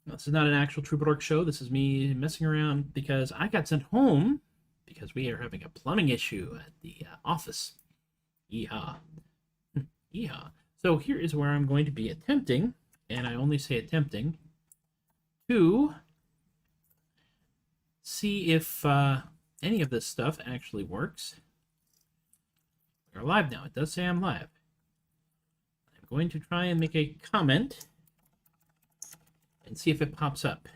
This is not an actual Troubadour show. This is me messing around because I got sent home because we are having a plumbing issue at the office. Yeehaw. Yeehaw. So here is where I'm going to be attempting, and I only say attempting, to see if any of this stuff actually works. We're live now. It does say I'm live. I'm going to try and make a comment and see if it pops up.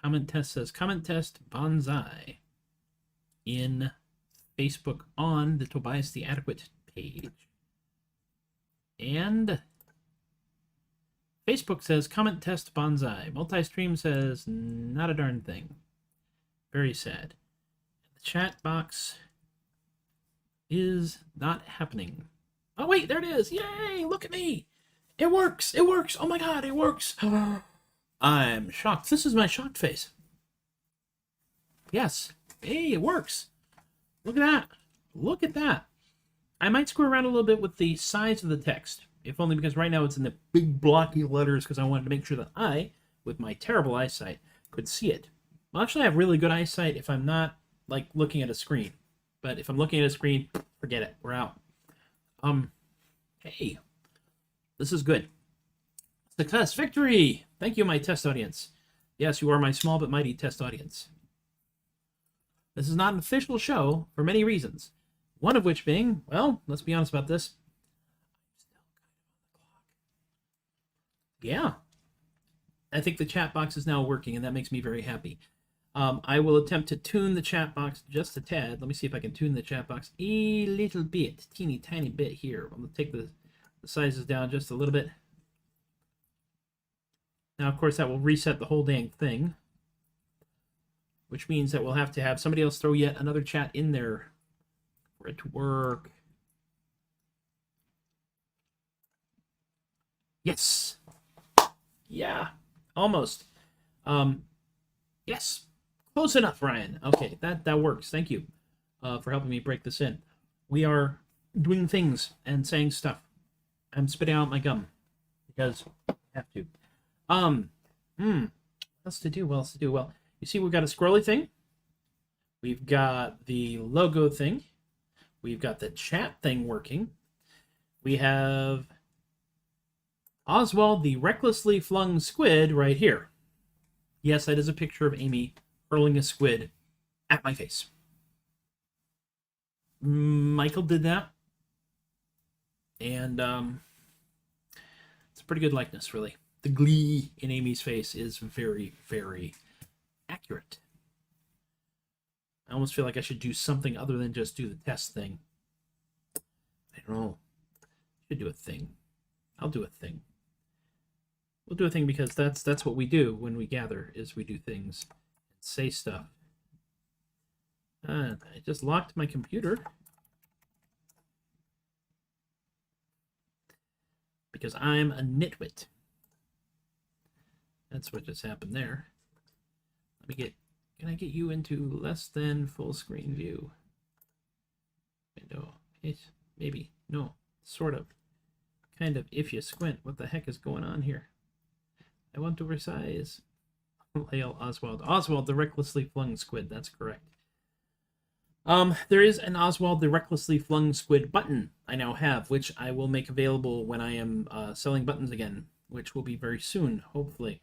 Comment test says comment test bonsai in Facebook on the Tobias the Adequate page. And Facebook says comment test bonsai. Multi-stream says not a darn thing. Very sad. The chat box is not happening. Oh, wait, there it is. Yay, look at me. It works. It works. Oh, my God, it works. I'm shocked. This is my shocked face. Yes. Hey, it works. Look at that. Look at that. I might screw around a little bit with the size of the text, if only because right now it's in the big blocky letters because I wanted to make sure that I, with my terrible eyesight, could see it. Well, actually, I have really good eyesight if I'm not, like, looking at a screen. But if I'm looking at a screen, forget it. We're out. Hey, this is good. Success, victory! Thank you, my test audience. Yes, you are my small but mighty test audience. This is not an official show for many reasons. One of which being, well, let's be honest about this. Yeah. I think the chat box is now working, and that makes me very happy. I will attempt to tune the chat box just a tad. Let me see if I can tune the chat box a little bit, teeny tiny bit here. I'm going to take the sizes down just a little bit. Now, of course, that will reset the whole dang thing, which means that we'll have to have somebody else throw yet another chat in there for it to work. Yes. Yeah, almost. Yes. Close enough, Ryan. Okay, that works. Thank you for helping me break this in. We are doing things and saying stuff. I'm spitting out my gum because I have to. What else to do? What else to do? Well, you see we've got a scrolly thing. We've got the logo thing. We've got the chat thing working. We have Oswald the recklessly flung squid right here. Yes, that is a picture of Amy hurling a squid at my face. Michael did that. And it's a pretty good likeness, really. The glee in Amy's face is very, very accurate. I almost feel like I should do something other than just do the test thing. I don't know. I should do a thing. I'll do a thing. We'll do a thing because that's what we do when we gather, is we do things and say stuff. I just locked my computer because I'm a nitwit. That's what just happened there. Let me get, can I get you into less than full screen view? Window, maybe, no, sort of, kind of, if you squint. What the heck is going on here? I want to resize. Hail Oswald. Oswald the recklessly flung squid, that's correct. There is an Oswald the recklessly flung squid button I now have, which I will make available when I am selling buttons again, which will be very soon, hopefully.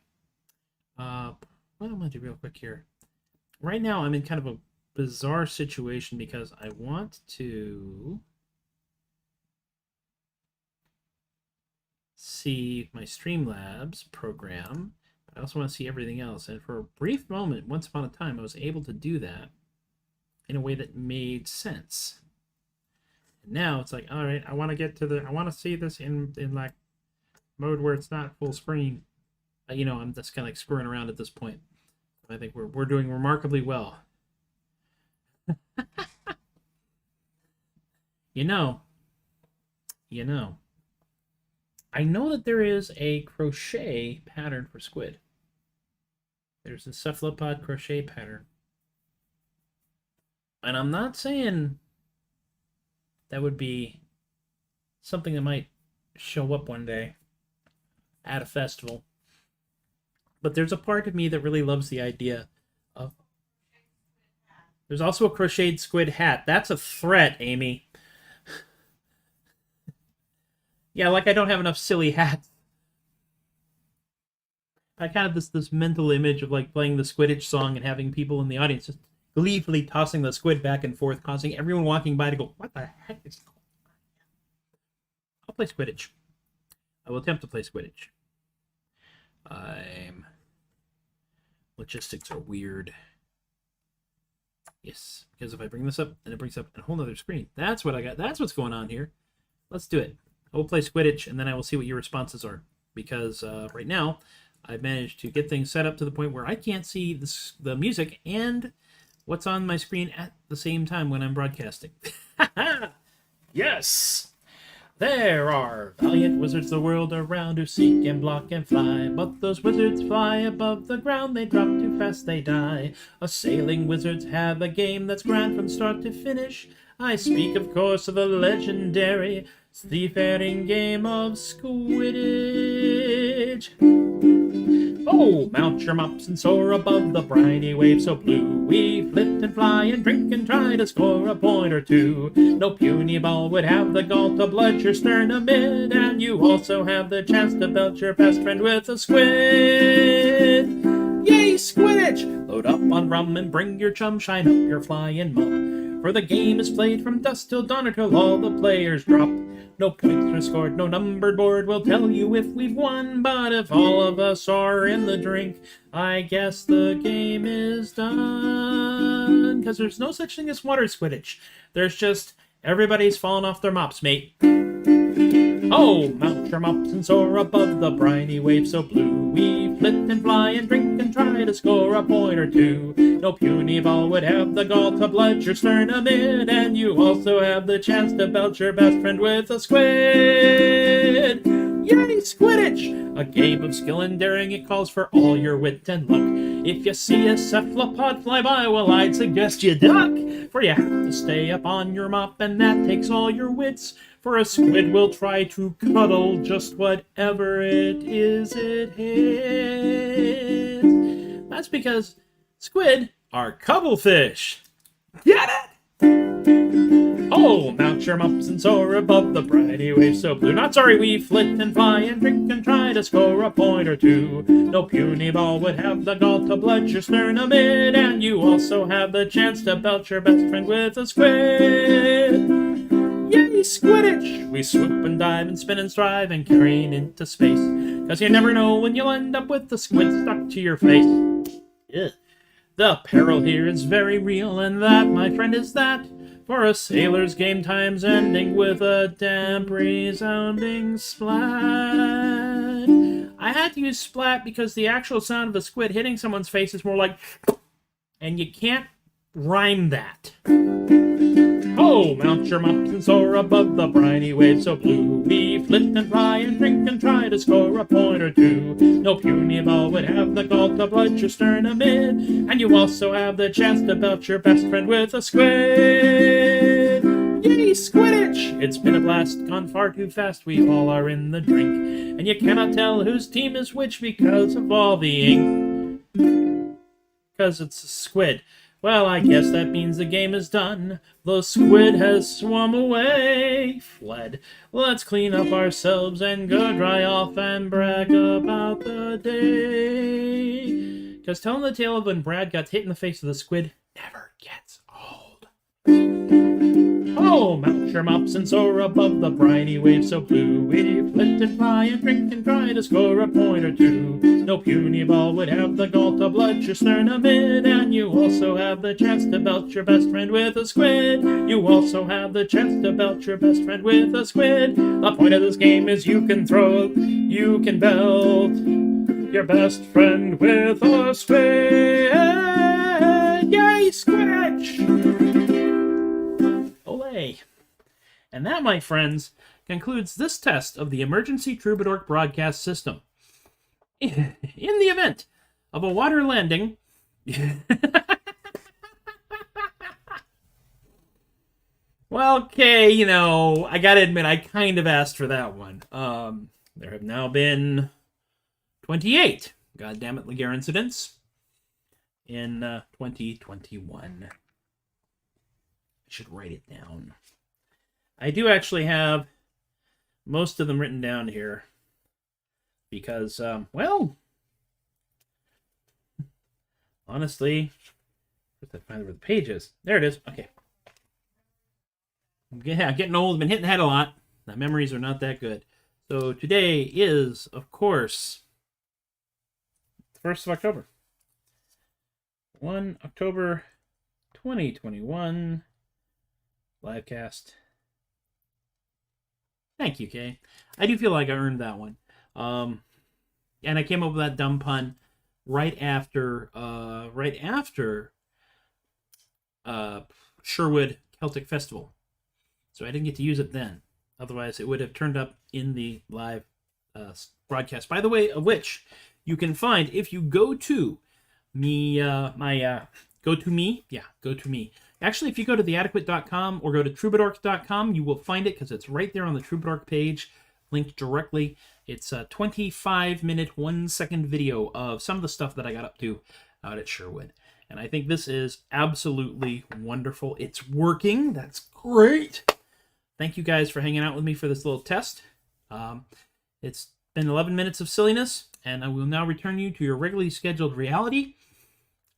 What I'm going to do real quick here. Right now I'm in kind of a bizarre situation because I want to see my Streamlabs program, but I also want to see everything else. And for a brief moment, once upon a time, I was able to do that in a way that made sense. And now it's like, all right, I want to get to I want to see this in like mode where it's not full screen. You know, I'm just kind of like screwing around at this point. I think we're doing remarkably well. You know, I know that there is a crochet pattern for squid. There's a cephalopod crochet pattern. And I'm not saying that would be something that might show up one day at a festival. But there's a part of me that really loves the idea of... There's also a crocheted squid hat. That's a threat, Amy. Yeah, like I don't have enough silly hats. I kind of this mental image of like playing the Squidditch song and having people in the audience just gleefully tossing the squid back and forth, causing everyone walking by to go, "What the heck is going on?" I'll play Squidditch. I will attempt to play Squidditch. Logistics are weird. Yes, because if I bring this up, then it brings up a whole other screen. That's what I got. That's what's going on here. Let's do it. I will play Squidditch, and then I will see what your responses are. Because right now, I've managed to get things set up to the point where I can't see the music and what's on my screen at the same time when I'm broadcasting. Yes! There are valiant wizards the world around who seek and block and fly, but those wizards fly above the ground, they drop too fast, they die. A sailing wizards have a game that's grand from start to finish. I speak, of course, of the legendary seafaring game of Squidditch. Oh, mount your mops and soar above the briny waves so blue. We flit and fly and drink and try to score a point or two. No puny ball would have the gall to blood your sternum mid, and you also have the chance to belt your best friend with a squid. Yay, Squidditch! Load up on rum and bring your chum, shine up your flying mop. For the game is played from dusk till dawn or till all the players drop. No points are scored, no numbered board will tell you if we've won, but if all of us are in the drink, I guess the game is done. Because there's no such thing as water Squidditch. There's just everybody's fallen off their mops, mate. Oh, mount your mops and soar above the briny waves so blue. We flit and fly and drink and try to score a point or two. No puny ball would have the gall to blood your sternum in, and you also have the chance to belt your best friend with a squid. Yay, Squidditch! A game of skill and daring, it calls for all your wit and luck. If you see a cephalopod fly by, well, I'd suggest you duck, for you have to stay up on your mop, and that takes all your wits. For a squid will try to cuddle just whatever it is it hits. That's because squid are cuttlefish. Get it? Oh, mount your mops and soar above the briny waves so blue. Not sorry, we flit and fly and drink and try to score a point or two. No puny ball would have the gall to blood your sternum in, and you also have the chance to belt your best friend with a squid. Yay, Squidditch! We swoop and dive and spin and strive and carrying into space. 'Cause you never know when you'll end up with the squid stuck to your face. Ugh. The peril here is very real, and that, my friend, is that. For a sailor's game time's ending with a damp, resounding splat. I had to use splat because the actual sound of a squid hitting someone's face is more like... And you can't rhyme that. Oh, mount your mops and soar above the briny waves so blue. We flit and fly and drink and try to score a point or two. No puny ball would have the gall to blood your sternum in, and you also have the chance to belt your best friend with a squid. Yay, Squidditch! It's been a blast, gone far too fast, we all are in the drink, and you cannot tell whose team is which because of all the ink. Because it's a squid. Well, I guess that means the game is done. The squid has swum away, fled. Let's clean up ourselves and go dry off and brag about the day. 'Cause telling the tale of when Brad got hit in the face with a squid never gets old. Oh, mount your mops and soar above the briny waves so blue. We flit and fly and drink and try to score a point or two. No puny ball would have the gall to blood your sternum in, and you also have the chance to belt your best friend with a squid. You also have the chance to belt your best friend with a squid. The point of this game is you can belt your best friend with a squid. Yay, Squidditch! Olay. And that, my friends, concludes this test of the emergency Troubadork broadcast system. In the event of a water landing... Well, okay, you know, I gotta admit, I kind of asked for that one. There have now been 28 goddammit Laguerre incidents in 2021. I should write it down. I do actually have most of them written down here because, well, honestly, where's that find where the page is? There it is. Okay. Yeah, getting old. Been hitting the head a lot. My memories are not that good. So today is, of course, the 1st of October. 1 October 2021. Livecast. Thank you, Kay. I do feel like I earned that one. And I came up with that dumb pun right after Sherwood Celtic Festival. So I didn't get to use it then. Otherwise, it would have turned up in the live broadcast. By the way, of which you can find if you go to me, go to me. Actually, if you go to theadequate.com or go to troubadork.com, you will find it because it's right there on the Troubadork page, linked directly. It's a 25-minute, 1-second video of some of the stuff that I got up to out at Sherwood. And I think this is absolutely wonderful. It's working. That's great. Thank you guys for hanging out with me for this little test. It's been 11 minutes of silliness, and I will now return you to your regularly scheduled reality.